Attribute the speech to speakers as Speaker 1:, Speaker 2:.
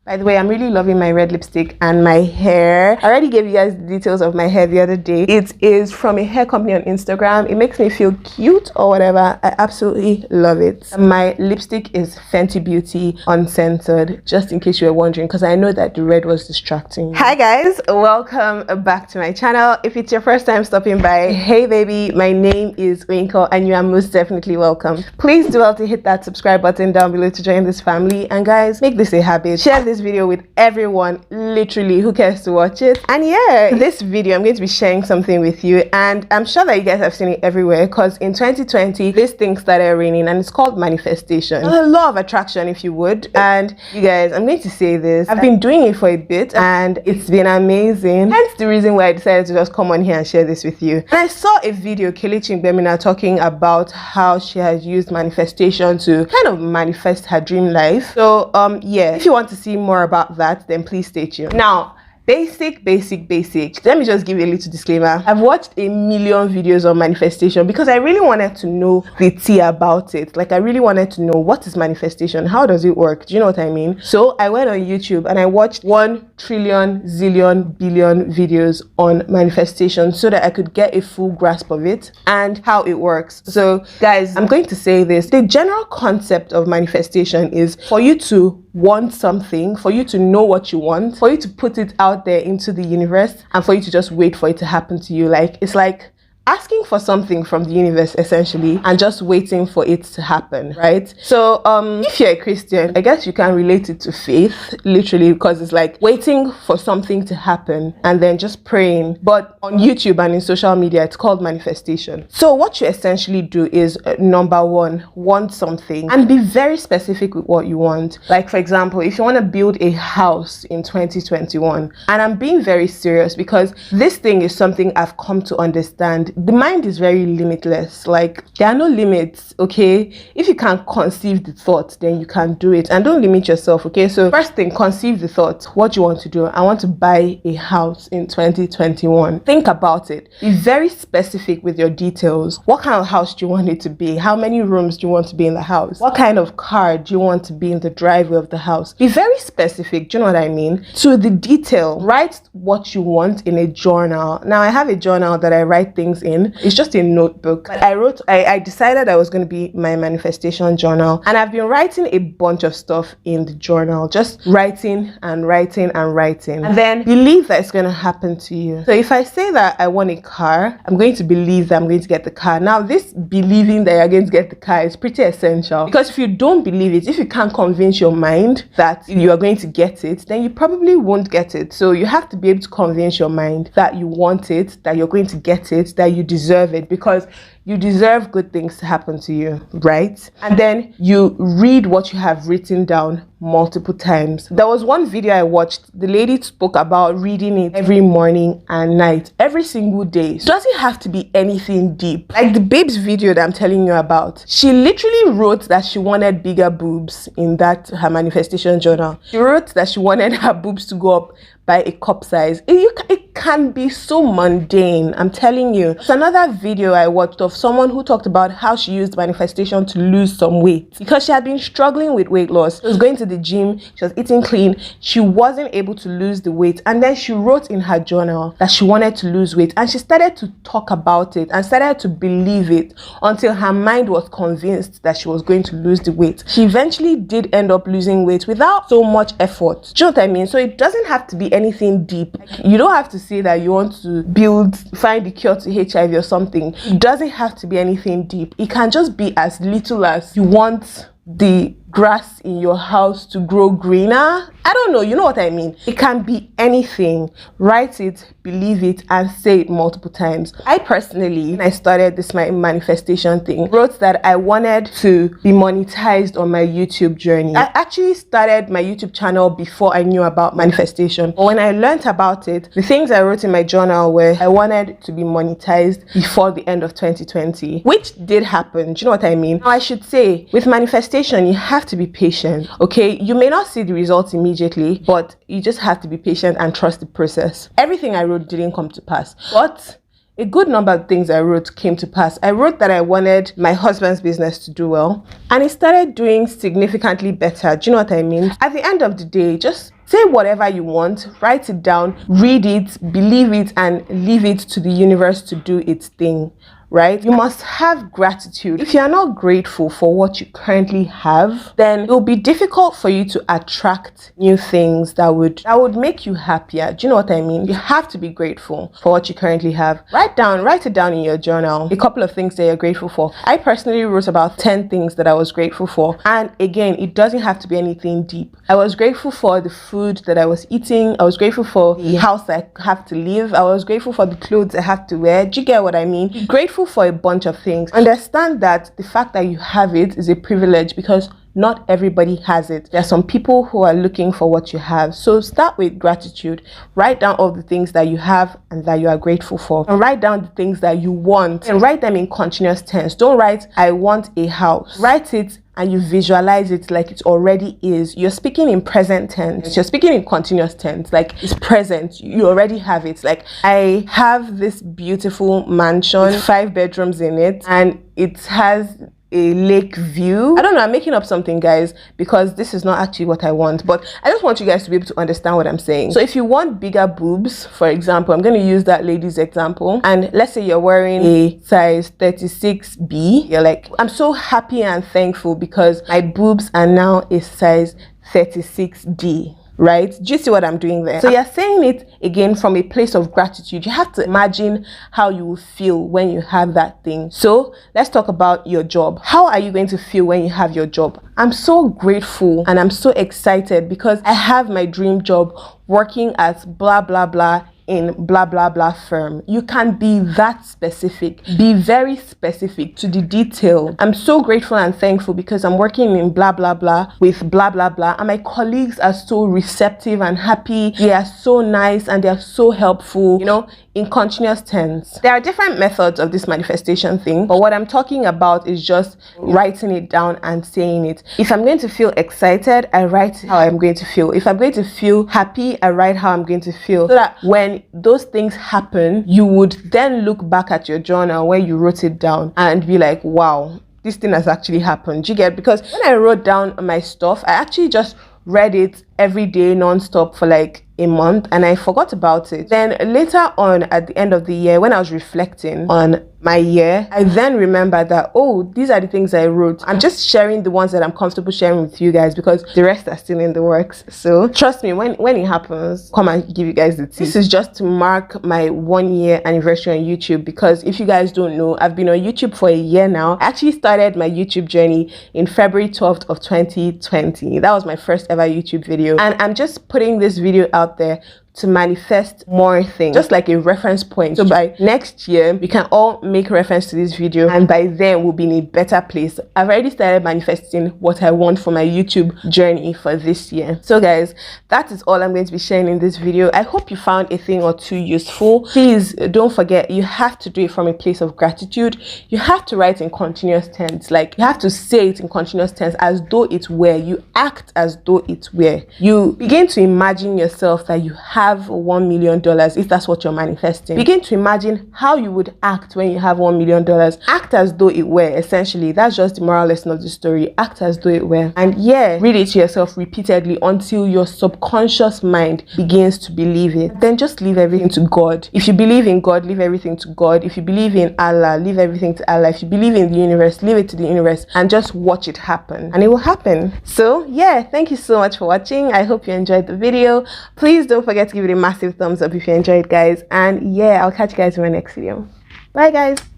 Speaker 1: By the way, I'm really loving my red lipstick and my hair. I already gave you guys the details of my hair the other day. It is from a hair company on Instagram. It makes me feel cute or whatever. I absolutely love it. My lipstick is Fenty Beauty Uncensored, just in case you were wondering, because I know that the red was distracting. Hi guys, welcome back to my channel. If it's your first time stopping by, hey baby, my name is Winkle and you are most definitely welcome. Please do well to hit that subscribe button down below to join this family, and guys, make this a habit. Share this video with everyone, literally, who cares to watch it. And yeah, this video I'm going to be sharing something with you, and I'm sure that you guys have seen it everywhere, because in 2020 this thing started raining, and it's called manifestation. A law of attraction, if you would. And you guys, I'm going to say this, I've been doing it for a bit and it's been amazing. Hence the reason why I decided to just come on here and share this with you. And I saw a video, Kelechi Ngbemina, talking about how she has used manifestation to kind of manifest her dream life. So yeah, if you want to see more about that, then please stay tuned. Now, basic, let me just give you a little disclaimer. I've watched a million videos on manifestation because I really wanted to know the tea about it. Like, I really wanted to know, what is manifestation? How does it work? Do you know what I mean? So I went on YouTube and I watched 1 trillion zillion billion videos on manifestation so that I could get a full grasp of it and how it works. So guys, I'm going to say this. The general concept of manifestation is for you to want something, for you to know what you want, for you to put it out there into the universe, and for you to just wait for it to happen to you. Like, it's like asking for something from the universe essentially and just waiting for it to happen, right? So if you're a Christian, I guess you can relate it to faith, literally, because it's like waiting for something to happen and then just praying. But on YouTube and in social media, it's called manifestation. So what you essentially do is number one, want something and be very specific with what you want. Like, for example, if you want to build a house in 2021, and I'm being very serious because this thing is something I've come to understand. The mind is very limitless. Like, there are no limits, okay? If you can conceive the thought, then you can do it, and don't limit yourself, okay? So first thing, conceive the thought. What do you want to do? I want to buy a house in 2021. Think about it. Be very specific with your details. What kind of house do you want it to be? How many rooms do you want to be in the house? What kind of car do you want to be in the driveway of the house? Be very specific. Do you know what I mean? To the detail. Write what you want in a journal. Now, I have a journal that I write things in. It's just a notebook. But I decided I was going to be my manifestation journal, and I've been writing a bunch of stuff in the journal, just writing and writing and writing, and then believe that it's going to happen to you. So if I say that I want a car, I'm going to believe that I'm going to get the car. Now, this believing that you're going to get the car is pretty essential, because if you don't believe it, if you can't convince your mind that you are going to get it, then you probably won't get it. So you have to be able to convince your mind that you want it, that you're going to get it, that you deserve it, because you deserve good things to happen to you, right? And then you read what you have written down multiple times. There was one video I watched. The lady spoke about reading it every morning and night, every single day. So it doesn't have to be anything deep. Like the babes video that I'm telling you about, she literally wrote that she wanted bigger boobs in that her manifestation journal. She wrote that she wanted her boobs to go up by a cup size. It can be so mundane, I'm telling you. It's another video I watched of someone who talked about how she used manifestation to lose some weight because she had been struggling with weight loss. She was going to the gym, she was eating clean, she wasn't able to lose the weight, and then she wrote in her journal that she wanted to lose weight, and she started to talk about it and started to believe it until her mind was convinced that she was going to lose the weight. She eventually did end up losing weight without so much effort. Do you know what I mean? So it doesn't have to be anything deep. You don't have to say that you want to find the cure to HIV or something. It doesn't have to be anything deep. It can just be as little as you want the grass in your house to grow greener. I don't know, you know what I mean? It can be anything. Write it, believe it, and say it multiple times. I personally, when I started this my manifestation thing, wrote that I wanted to be monetized on my YouTube journey. I actually started my YouTube channel before I knew about manifestation. But when I learned about it, the things I wrote in my journal were I wanted to be monetized before the end of 2020, which did happen. Do you know what I mean? Now, I should say, with manifestation, you have to be patient, okay? You may not see the results immediately, but you just have to be patient and trust the process. Everything I wrote didn't come to pass, but a good number of things I wrote came to pass. I wrote that I wanted my husband's business to do well, and it started doing significantly better. Do you know what I mean? At the end of the day, just say whatever you want, write it down, read it, believe it, and leave it to the universe to do its thing. Right? You must have gratitude. If you are not grateful for what you currently have, then it will be difficult for you to attract new things that would make you happier. Do you know what I mean? You have to be grateful for what you currently have. Write it down in your journal, a couple of things that you're grateful for. I personally wrote about 10 things that I was grateful for. And again, it doesn't have to be anything deep. I was grateful for the food that I was eating. I was grateful for the house I have to live. I was grateful for the clothes I have to wear. Do you get what I mean? Be grateful for a bunch of things. Understand that the fact that you have it is a privilege, because not everybody has it. There are some people who are looking for what you have. So start with gratitude. Write down all the things that you have and that you are grateful for. And write down the things that you want. And write them in continuous tense. Don't write, I want a house. Write it and you visualize it like it already is. You're speaking in present tense. You're speaking in continuous tense. Like, it's present. You already have it. Like, I have this beautiful mansion with 5 bedrooms in it, and it has a lake view. I don't know, I'm making up something, guys, because this is not actually what I want, but I just want you guys to be able to understand what I'm saying. So if you want bigger boobs, for example, I'm going to use that lady's example, and let's say you're wearing a size 36B. You're like, I'm so happy and thankful because my boobs are now a size 36D. Right? Do you see what I'm doing there? So you're saying it again from a place of gratitude. You have to imagine how you will feel when you have that thing. So let's talk about your job. How are you going to feel when you have your job? I'm so grateful and I'm so excited because I have my dream job working at blah blah blah in blah blah blah firm. You can be that specific. Be very specific to the detail. I'm so grateful and thankful because I'm working in blah blah blah with blah blah blah, and my colleagues are so receptive and happy. They are so nice and they are so helpful, you know, in continuous tense. There are different methods of this manifestation thing, but what I'm talking about is just writing it down and saying it. If I'm going to feel excited, I write how I'm going to feel. If I'm going to feel happy, I write how I'm going to feel, so that when those things happen, you would then look back at your journal where you wrote it down and be like, wow, this thing has actually happened. Do you get? Because when I wrote down my stuff, I actually just read it every day non-stop for like a month, and I forgot about it. Then later on at the end of the year, when I was reflecting on my year, I then remembered that, oh, these are the things I wrote. I'm just sharing the ones that I'm comfortable sharing with you guys because the rest are still in the works. So trust me, when it happens, come and give you guys the tea. This is just to mark my 1-year anniversary on YouTube, because if you guys don't know, I've been on YouTube for a year now. I actually started my YouTube journey in February 12th of 2020. That was my first ever YouTube video, and I'm just putting this video out there to manifest more things, just like a reference point. So by next year, we can all make reference to this video, and by then we'll be in a better place. I've already started manifesting what I want for my YouTube journey for this year. So guys, that is all I'm going to be sharing in this video. I hope you found a thing or two useful. Please don't forget, you have to do it from a place of gratitude. You have to write in continuous tense. Like, you have to say it in continuous tense as though it were. You act as though it were. You begin to imagine yourself that you have $1 million, if that's what you're manifesting. Begin to imagine how you would act when you have $1 million. Act as though it were. Essentially, that's just the moral lesson of the story. Act as though it were. And yeah, read it to yourself repeatedly until your subconscious mind begins to believe it. Then just leave everything to God. If you believe in God, leave everything to God. If you believe in Allah, leave everything to Allah. If you believe in the universe, leave it to the universe, and just watch it happen, and it will happen. So yeah, thank you so much for watching. I hope you enjoyed the video. Please don't forget to give it a massive thumbs up if you enjoyed, guys, and yeah, I'll catch you guys in my next video. Bye guys.